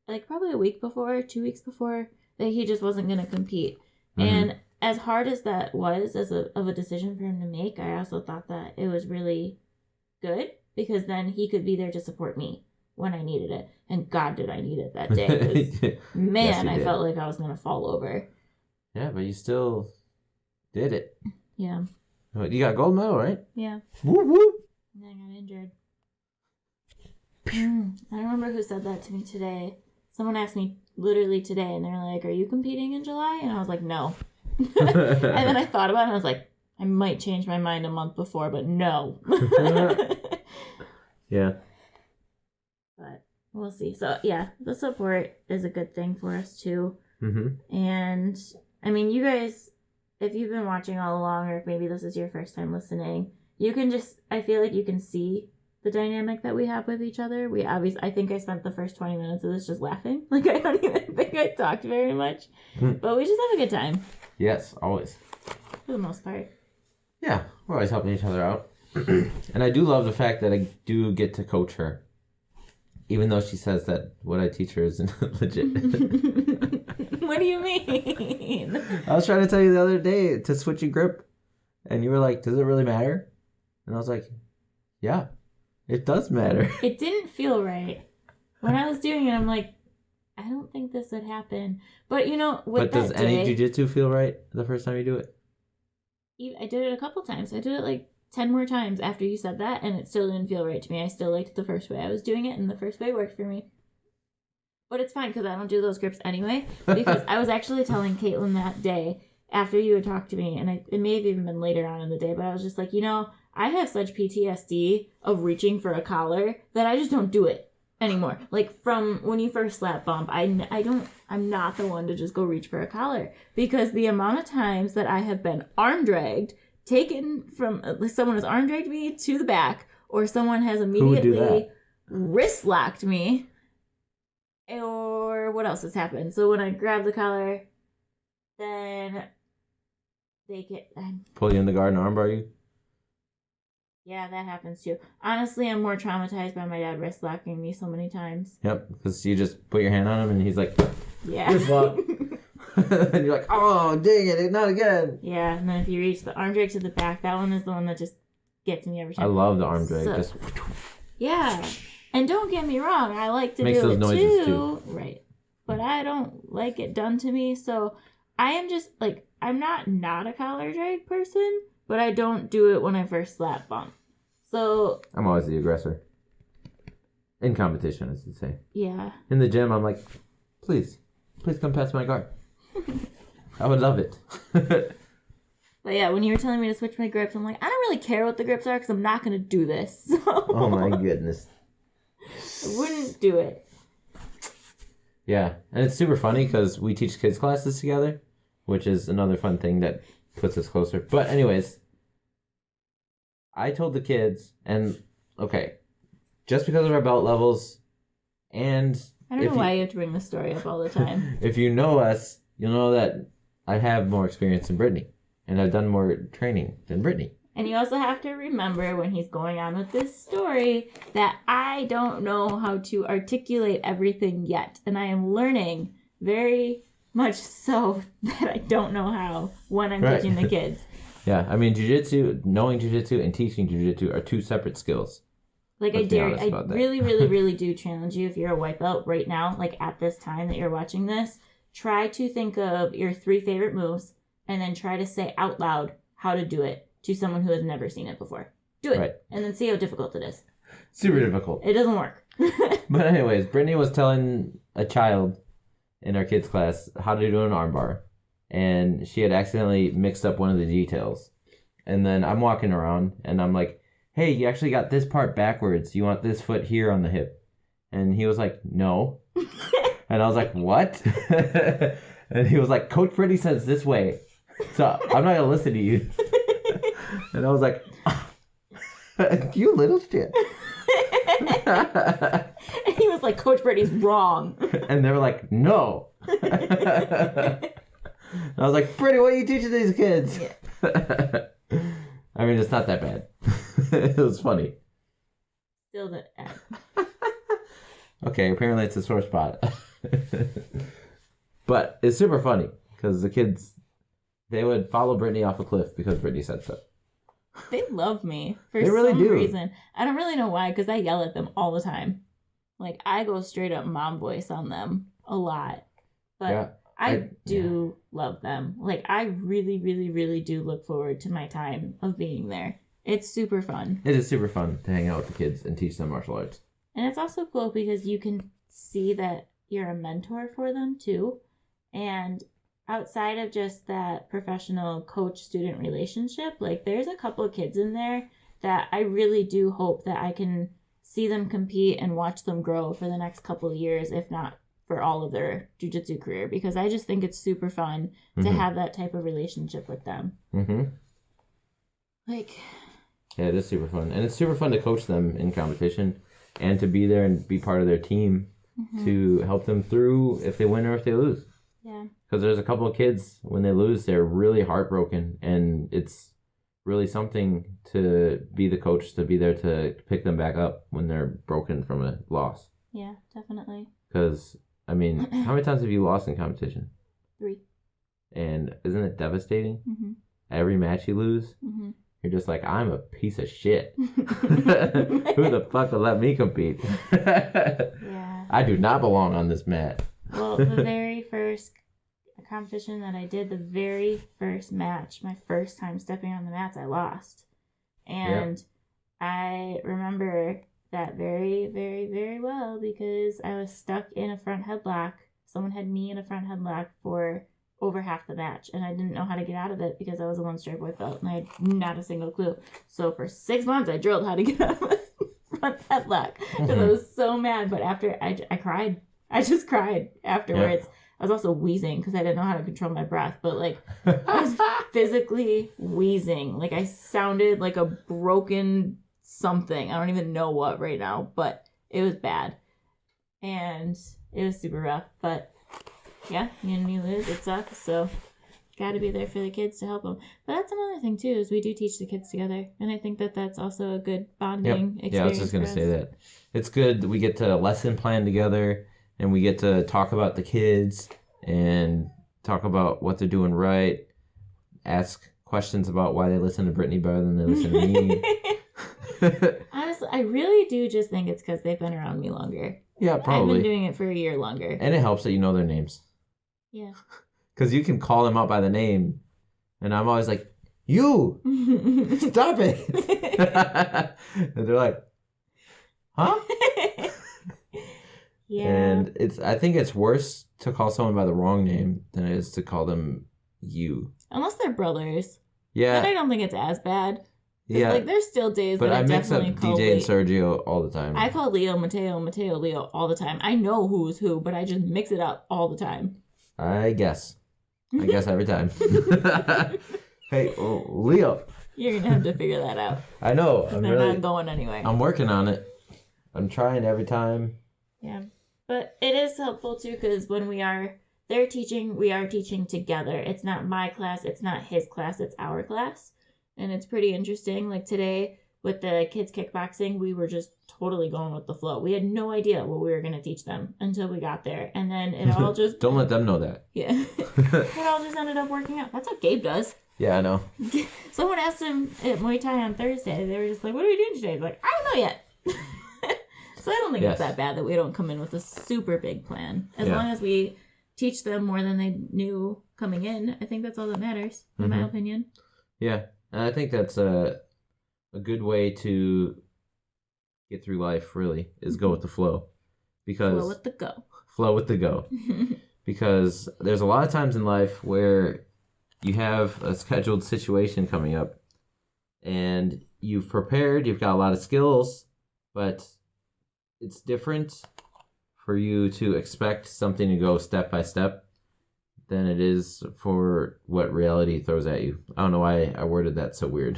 like probably a week before, 2 weeks before, that he just wasn't going to compete. Mm-hmm. And as hard as that was of a decision for him to make, I also thought that it was really good because then he could be there to support me when I needed it. And God, did I need it that day. Man, I felt like I was going to fall over. Yeah, but you still did it. Yeah. You got a gold medal, right? Yeah. Whoop, whoop. And then I got injured. I don't remember who said that to me today. Someone asked me literally today, and they're like, are you competing in July? And I was like, no. And then I thought about it, and I was like, I might change my mind a month before, but no. Yeah. But we'll see. So, yeah, the support is a good thing for us, too. Mm-hmm. And, I mean, you guys, if you've been watching all along, or if maybe this is your first time listening, you can I feel like you can see the dynamic that we have with each other. I think I spent the first 20 minutes of this just laughing. Like, I don't even think I talked very much. But we just have a good time. Yes, always. For the most part. Yeah, we're always helping each other out. And I do love the fact that I do get to coach her. Even though she says that what I teach her isn't legit. What do you mean? I was trying to tell you the other day to switch your grip. And you were like, does it really matter? And I was like, yeah, it does matter. It didn't feel right. When I was doing it, I'm like, I don't think this would happen. But, you know, with But does any jiu-jitsu feel right the first time you do it? I did it a couple times. I did it like 10 more times after you said that, and it still didn't feel right to me. I still liked the first way I was doing it, and the first way worked for me. But it's fine, because I don't do those grips anyway. Because I was actually telling Caitlin that day, after you had talked to me, and it may have even been later on in the day, but I was just like, you know, I have such PTSD of reaching for a collar that I just don't do it anymore. Like, from when you first slap bump, I'm not the one to just go reach for a collar. Because the amount of times that I have been arm dragged, taken from, someone has arm dragged me to the back, or someone has immediately wrist locked me, or what else has happened? So when I grab the collar, then they get... Pull you in the guard and armbar you? Yeah, that happens too. Honestly, I'm more traumatized by my dad wrist locking me so many times. Yep, because you just put your hand on him and he's like, yeah. Wrist lock. And you're like, oh, dang it, not again. Yeah, and then if you reach the arm drag to the back, that one is the one that just gets me every time. I love the arm drag. Yeah, and don't get me wrong, I like to Makes do those it noises too. Right. But I don't like it done to me, so I am just, like, I'm not a collar drag person, but I don't do it when I first slap bump. So... I'm always the aggressor. In competition, I should say. Yeah. In the gym, I'm like, please come past my guard. I would love it. But yeah, when you were telling me to switch my grips, I'm like, I don't really care what the grips are because I'm not going to do this. So oh my goodness. I wouldn't do it. Yeah, and it's super funny because we teach kids classes together, which is another fun thing that puts us closer. But anyways, I told the kids, and okay, just because of our belt levels, and I don't know why you have to bring this story up all the time. If you know us, you'll know that I have more experience than Brittany, and I've done more training than Brittany. And you also have to remember when he's going on with this story that I don't know how to articulate everything yet. And I am learning very much so that I don't know how when I'm teaching the kids. Yeah, I mean, jiu-jitsu, knowing jiu-jitsu and teaching jiu-jitsu are two separate skills. Like, I really, really, really do challenge you, if you're a white belt right now, like at this time that you're watching this, try to think of your 3 favorite moves and then try to say out loud how to do it to someone who has never seen it before. Do it, and then see how difficult it is. Super difficult. It doesn't work. But anyways, Brittany was telling a child in our kids' class how to do an armbar, and she had accidentally mixed up one of the details. And then I'm walking around, and I'm like, hey, you actually got this part backwards. You want this foot here on the hip. And he was like, no. And I was like, what? And he was like, Coach Brittany says this way, so I'm not going to listen to you. And I was like, you little shit. And he was like, Coach Brittany's wrong. And they were like, no. And I was like, Brittany, what are you teaching these kids? Yeah. I mean, it's not that bad. It was funny. Still the Okay, apparently it's a sore spot. But it's super funny because the kids, they would follow Brittany off a cliff because Brittany said so. They love me for really some do. reason. I don't really know why, because I yell at them all the time. Like, I go straight up mom voice on them a lot. But yeah, I do love them. Like, I really, really, really do look forward to my time of being there. It's super fun. It is super fun to hang out with the kids and teach them martial arts. And it's also cool because you can see that you're a mentor for them, too. And outside of just that professional coach-student relationship, like, there's a couple of kids in there that I really do hope that I can see them compete and watch them grow for the next couple of years, if not for all of their jiu-jitsu career, because I just think it's super fun to have that type of relationship with them. Mm-hmm. Like, Yeah, it is super fun. And it's super fun to coach them in competition and to be there and be part of their team to help them through if they win or if they lose. Yeah. Because there's a couple of kids, when they lose, they're really heartbroken. And it's really something to be the coach, to be there to pick them back up when they're broken from a loss. Yeah, definitely. Because, I mean, how many times have you lost in competition? 3. And isn't it devastating? Mm-hmm. Every match you lose, you're just like, I'm a piece of shit. Who the fuck will let me compete? Yeah. I do not belong on this mat. Well, the very first competition that I did, the very first match, my first time stepping on the mats, I lost. And I remember that very, very, very well because I was stuck in a front headlock. Someone had me in a front headlock for over half the match, and I didn't know how to get out of it because I was a 1-strike white belt and I had not a single clue. So for 6 months I drilled how to get out of my front headlock because I was so mad. But after I cried. I just cried afterwards. I was also wheezing because I didn't know how to control my breath, but like I was physically wheezing. Like I sounded like a broken something. I don't even know what right now, but it was bad. And it was super rough, but yeah, you lose, it sucks, so gotta be there for the kids to help them. But that's another thing too, is we do teach the kids together, and I think that that's also a good bonding experience. Yeah, I was just gonna say that. It's good that we get to lesson plan together, and we get to talk about the kids, and talk about what they're doing right, ask questions about why they listen to Brittany better than they listen to me. Honestly, I really do just think it's because they've been around me longer. Yeah, probably. I've been doing it for a year longer. And it helps that you know their names. Yeah. Because you can call them out by the name, and I'm always like, you! Stop it! And they're like, huh? Yeah. And I think it's worse to call someone by the wrong name than it is to call them you. Unless they're brothers. Yeah. Then I don't think it's as bad. Yeah. Like, there's still days but that I mix up DJ and Sergio all the time. I call Leo Mateo, Mateo Leo all the time. I know who's who, but I just mix it up all the time. I guess every time. Hey, Leo. You're going to have to figure that out. I know. They're not going anywhere. I'm working on it. I'm trying every time. Yeah. But it is helpful, too, because when they're teaching, we are teaching together. It's not my class. It's not his class. It's our class. And it's pretty interesting. Like today with the kids kickboxing, we were just totally going with the flow. We had no idea what we were going to teach them until we got there. And then it all just... Don't let them know that. Yeah. It all just ended up working out. That's what Gabe does. Yeah, I know. Someone asked him at Muay Thai on Thursday. They were just like, what are we doing today? He's like, I don't know yet. So I don't think it's that bad that we don't come in with a super big plan. As long as we teach them more than they knew coming in, I think that's all that matters, in my opinion. Yeah. And I think that's a good way to get through life, really, is go with the flow. Because flow with the go. Flow with the go. Because there's a lot of times in life where you have a scheduled situation coming up and you've prepared, you've got a lot of skills, but it's different for you to expect something to go step by step than it is for what reality throws at you. I don't know why I worded that so weird.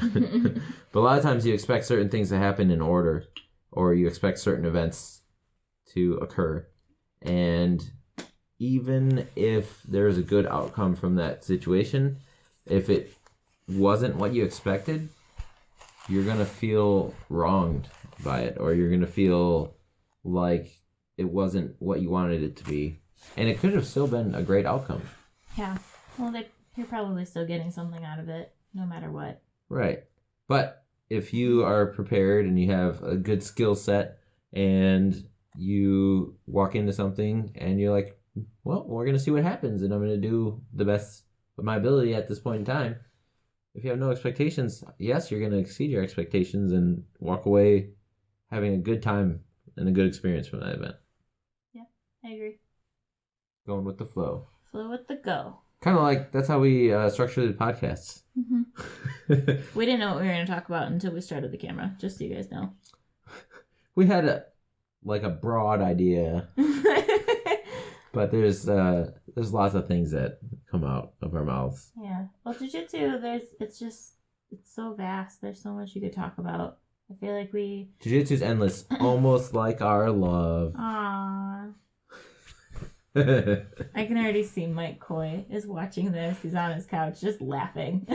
But a lot of times you expect certain things to happen in order, or you expect certain events to occur. And even if there's a good outcome from that situation, if it wasn't what you expected, you're going to feel wronged by it, or you're going to feel like it wasn't what you wanted it to be. And it could have still been a great outcome. Yeah. Well, you're probably still getting something out of it, no matter what. Right. But if you are prepared and you have a good skill set and you walk into something and you're like, well, we're going to see what happens and I'm going to do the best of my ability at this point in time. If you have no expectations, yes, you're going to exceed your expectations and walk away having a good time and a good experience from that event. Yeah, I agree. Going with the flow. Flow with the go. Kind of like, that's how we structure the podcasts. Mm-hmm. We didn't know what we were going to talk about until we started the camera, just so you guys know. We had a broad idea. But there's lots of things that come out of our mouths. Yeah. Well, Jiu Jitsu, it's just it's so vast. There's so much you could talk about. I feel like we... Jiu-Jitsu's endless, almost like our love. Aww. I can already see Mike Coy is watching this. He's on his couch just laughing.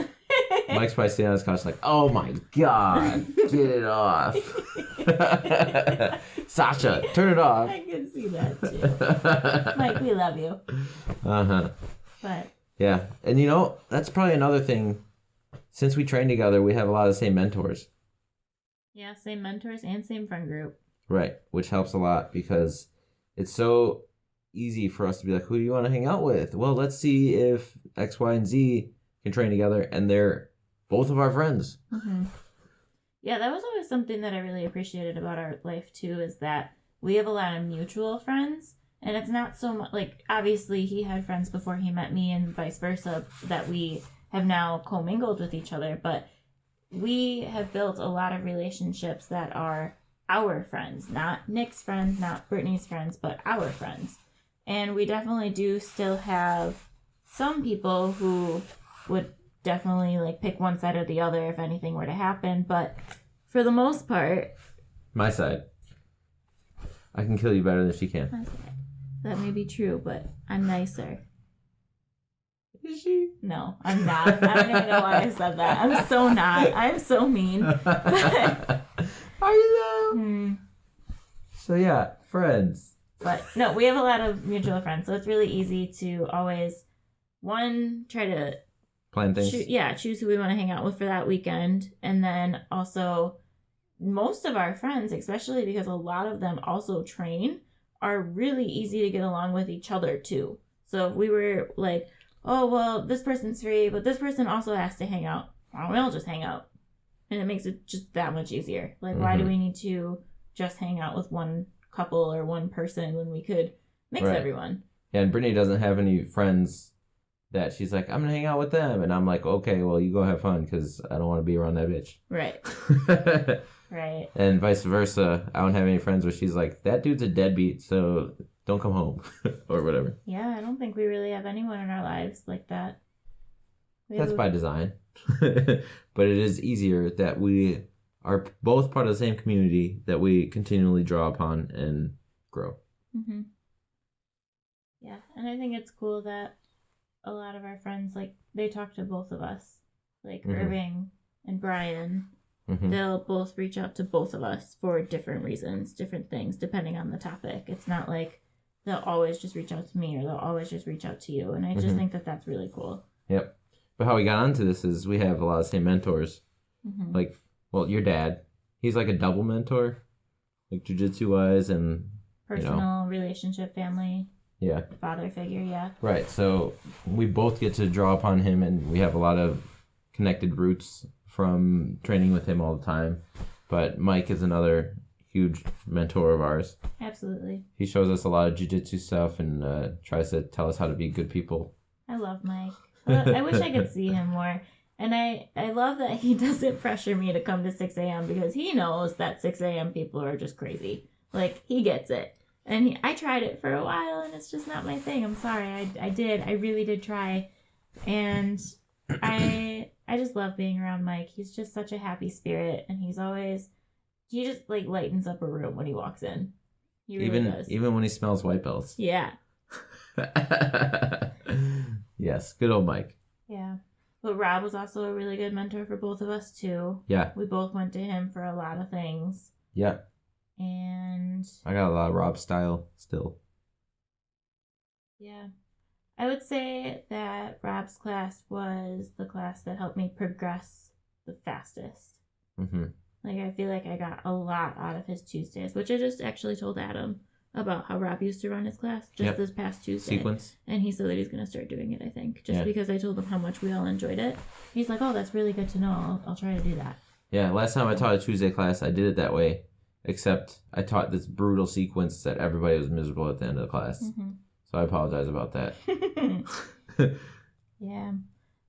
Mike's probably sitting on his couch like, oh my god, get it off. Sasha, turn it off. I can see that too. Mike, we love you. Uh-huh. But yeah, and you know, that's probably another thing. Since we train together, we have a lot of the same mentors. yeah, same mentors and same friend group. Right, which helps a lot because it's so easy for us to be like, who do you want to hang out with? Well, let's see if X, Y, and Z can train together, and they're both of our friends. Mm-hmm. Yeah, that was always something that I really appreciated about our life too, is that we have a lot of mutual friends, and it's not so much like, obviously he had friends before he met me and vice versa that we have now commingled with each other, but we have built a lot of relationships that are our friends, not Nick's friends, not Brittany's friends, but our friends. And we definitely do still have some people who would definitely like pick one side or the other if anything were to happen, but for the most part, My side. I can kill you better than she can. that may be true, but I'm nicer. Is she? No, I'm not. I don't even know why I said that. I'm so not. I'm so mean. Are you though? Hmm. So yeah, friends. But no, we have a lot of mutual friends, so it's really easy to always, one, try to Plan things. choose who we want to hang out with for that weekend. And then also, most of our friends, especially because a lot of them also train, are really easy to get along with each other too. So if we were like, oh, well, this person's free, but this person also has to hang out, well, we'll just hang out. And it makes it just that much easier. Like, why do we need to just hang out with one couple or one person when we could mix everyone? Yeah, and Brittany doesn't have any friends that she's like, I'm gonna hang out with them, and I'm like, okay, well, you go have fun because I don't want to be around that bitch. Right. Right. And vice versa. I don't have any friends where she's like, that dude's a deadbeat, so don't come home or whatever. Yeah, I don't think we really have anyone in our lives like that. That's by design. But it is easier that we are both part of the same community that we continually draw upon and grow. Mm-hmm. Yeah, and I think it's cool that a lot of our friends, like, they talk to both of us. Like, Irving and Brian, they'll both reach out to both of us for different reasons, different things, depending on the topic. It's not like they'll always just reach out to me or they'll always just reach out to you. And I just think that that's really cool. Yep. But how we got onto this is we have a lot of the same mentors. Like, well, your dad, he's like a double mentor, like jiu-jitsu wise and personal, relationship, family. Yeah. Father figure, yeah. Right. So we both get to draw upon him, and we have a lot of connected roots from training with him all the time. But Mike is another huge mentor of ours. Absolutely. He shows us a lot of jiu-jitsu stuff and tries to tell us how to be good people. I love Mike. I wish I could see him more. And I love that he doesn't pressure me to come to 6 a.m. because he knows that 6 a.m. people are just crazy. Like, he gets it. And I tried it for a while, and it's just not my thing. I'm sorry. I really did try. And I just love being around Mike. He's just such a happy spirit, and he just, like, lightens up a room when he walks in. He really does. Even when he smells white belts. Yeah. Yes, good old Mike. Yeah. But Rob was also a really good mentor for both of us, too. Yeah. We both went to him for a lot of things. Yeah. And I got a lot of Rob style still. Yeah. I would say that Rob's class was the class that helped me progress the fastest. Like, I feel like I got a lot out of his Tuesdays, which I just actually told Adam about how Rob used to run his class this past Tuesday. Sequence. And he said that he's going to start doing it, I think, just because I told him how much we all enjoyed it. He's like, oh, that's really good to know. I'll try to do that. Yeah, last time I taught a Tuesday class, I did it that way, except I taught this brutal sequence that everybody was miserable at the end of the class. So I apologize about that. Yeah.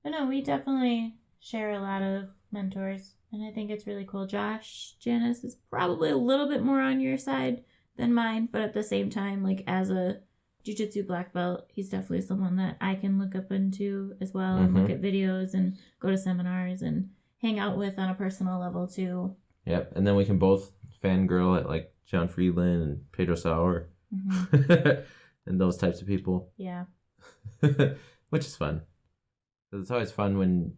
But no, we definitely share a lot of mentors, and I think it's really cool. Josh Janice is probably a little bit more on your side than mine, but at the same time, like, as a jiu-jitsu black belt, he's definitely someone that I can look up into as well and look at videos and go to seminars and hang out with on a personal level too. Yep, and then we can both fangirl at like John Friedland and Pedro Sauer and those types of people. Yeah. Which is fun. Because it's always fun when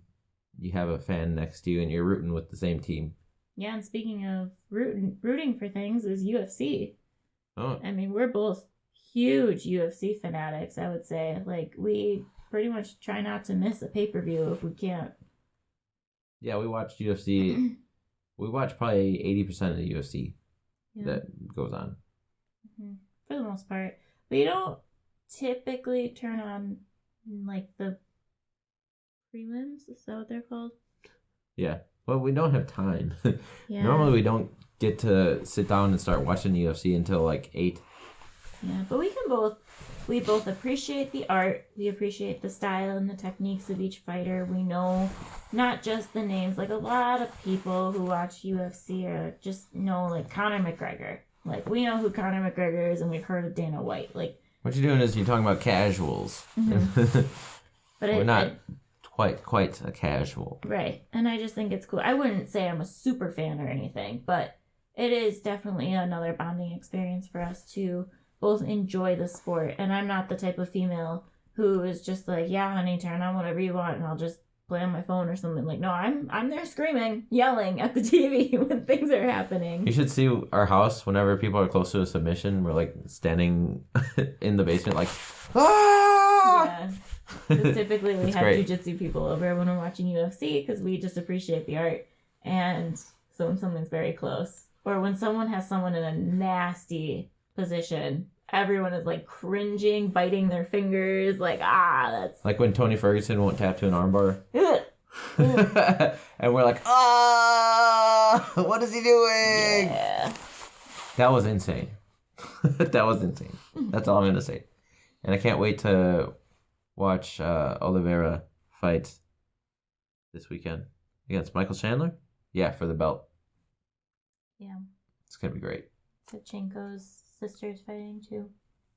you have a fan next to you and you're rooting with the same team. Yeah, and speaking of rooting for things is UFC. Oh. I mean, we're both huge UFC fanatics, I would say. Like, we pretty much try not to miss a pay-per-view if we can't. Yeah, we watch UFC. We watch probably 80% of the UFC that goes on. For the most part. But you don't typically turn on, like, the prelims? Is that what they're called? Yeah. Well, we don't have time. Yeah. Normally, we don't get to sit down and start watching UFC until like 8. Yeah, but we both appreciate the art, we appreciate the style and the techniques of each fighter. We know not just the names, like a lot of people who watch UFC or just know like Conor McGregor. Like we know who Conor McGregor is and we've heard of Dana White. Like what you're doing is you're talking about casuals. But we're not quite a casual. Right. And I just think it's cool. I wouldn't say I'm a super fan or anything, but it is definitely another bonding experience for us to both enjoy the sport. And I'm not the type of female who is just like, yeah, honey, turn on whatever you want and I'll just play on my phone or something. Like, no, I'm there screaming, yelling at the TV when things are happening. You should see our house whenever people are close to a submission. We're like standing in the basement like, ah! Yeah. Typically we have jiu-jitsu people over when we're watching UFC because we just appreciate the art. And so when something's very close or when someone has someone in a nasty position, everyone is like cringing, biting their fingers, like that's like when Tony Ferguson won't tap to an armbar. And we're like, what is he doing? Yeah. That was insane. That was insane. That's all I'm gonna say. And I can't wait to watch Oliveira fight this weekend against Michael Chandler. Yeah, for the belt. Yeah. It's gonna be great. Shevchenko's sister's fighting too.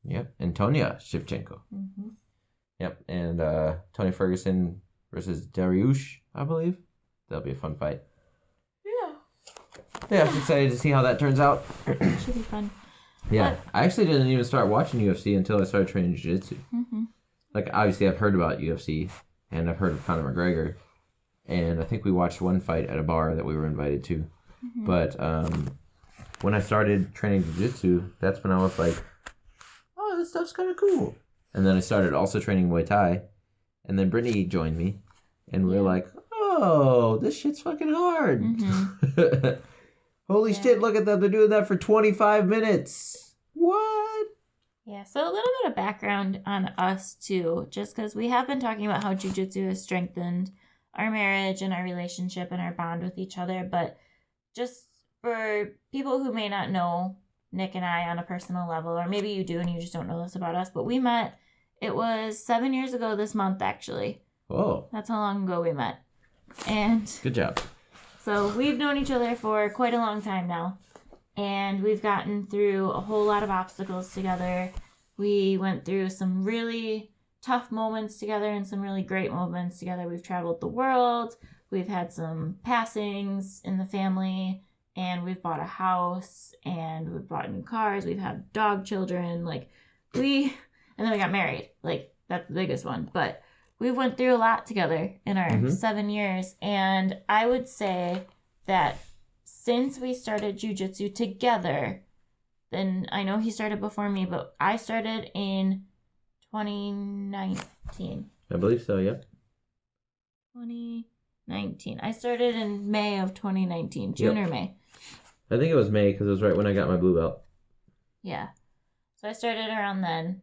Yep, Antonia Shevchenko. Yep, and Tony Ferguson versus Dariush, I believe. That'll be a fun fight. Yeah, I'm excited to see how that turns out. It should be fun. Yeah, I actually didn't even start watching UFC until I started training Jiu Jitsu. Like, obviously, I've heard about UFC, and I've heard of Conor McGregor, and I think we watched one fight at a bar that we were invited to. But when I started training Jiu Jitsu, that's when I was like, oh, this stuff's kind of cool. And then I started also training Muay Thai, and then Brittany joined me, and we were like, oh, this shit's fucking hard. Holy shit, look at that. They're doing that for 25 minutes. What? Yeah, so a little bit of background on us, too, just because we have been talking about how jiu-jitsu has strengthened our marriage and our relationship and our bond with each other, but just for people who may not know Nick and I on a personal level, or maybe you do and you just don't know this about us, but we met, it was 7 years ago this month, actually. Oh. That's how long ago we met. And good job. So we've known each other for quite a long time now, and we've gotten through a whole lot of obstacles together. We went through some really tough moments together and some really great moments together. We've traveled the world. We've had some passings in the family, and we've bought a house, and we've bought new cars. We've had dog children, and then we got married. Like, that's the biggest one, but we went through a lot together in our 7 years, and I would say that since we started jiu-jitsu together, then I know he started before me, but I started in 2019. I believe so, yep. 2019. I started in May of 2019, June or May. I think it was May because it was right when I got my blue belt. Yeah. So I started around then,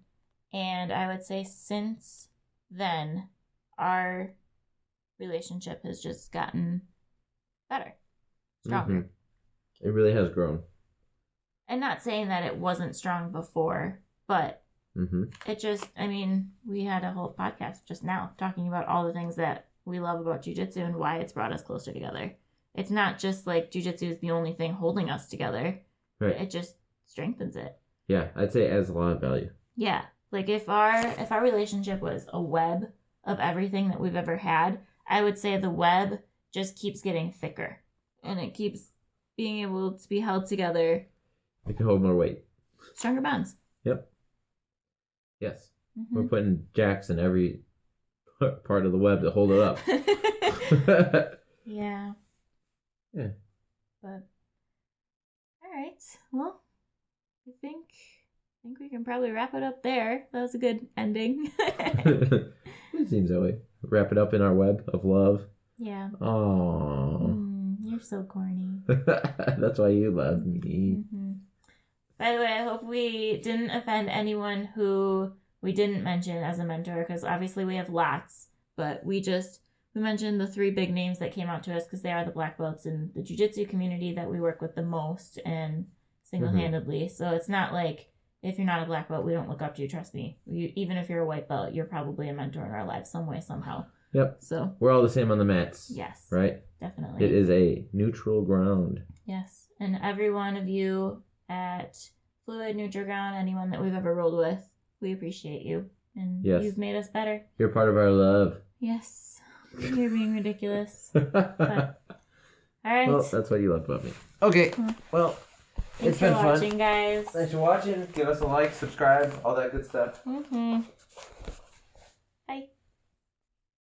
and I would say since then, our relationship has just gotten better, stronger. It really has grown. And not saying that it wasn't strong before, but it just, I mean, we had a whole podcast just now talking about all the things that we love about jiu-jitsu and why it's brought us closer together. It's not just like jiu-jitsu is the only thing holding us together. Right. It just strengthens it. Yeah, I'd say it adds a lot of value. Yeah. Like if our relationship was a web of everything that we've ever had, I would say the web just keeps getting thicker. And it keeps being able to be held together. It can hold more weight. Stronger bonds. Yep. Yes. We're putting jacks in every part of the web to hold it up. Yeah. Yeah. But all right. Well, I think we can probably wrap it up there. That was a good ending. It seems that way. Wrap it up in our web of love. Yeah. Aww. You're so corny. That's why you love me. By the way, I hope we didn't offend anyone who we didn't mention as a mentor, because obviously we have lots, but we mentioned the 3 big names that came out to us because they are the black belts in the Jiu Jitsu community that we work with the most and single-handedly. So it's not like if you're not a black belt, we don't look up to you. Trust me. Even if you're a white belt, you're probably a mentor in our lives some way, somehow. Yep. So we're all the same on the mats. Yes. Right? Definitely. It is a neutral ground. Yes. And every one of you at Fluid, Neutral Ground, anyone that we've ever rolled with, we appreciate you. And you've made us better. You're part of our love. Yes. You're being ridiculous. But, all right. Well, that's what you love about me. Okay. Well, it's been fun. Thanks for watching, guys. Thanks for watching. Give us a like, subscribe, all that good stuff. Bye.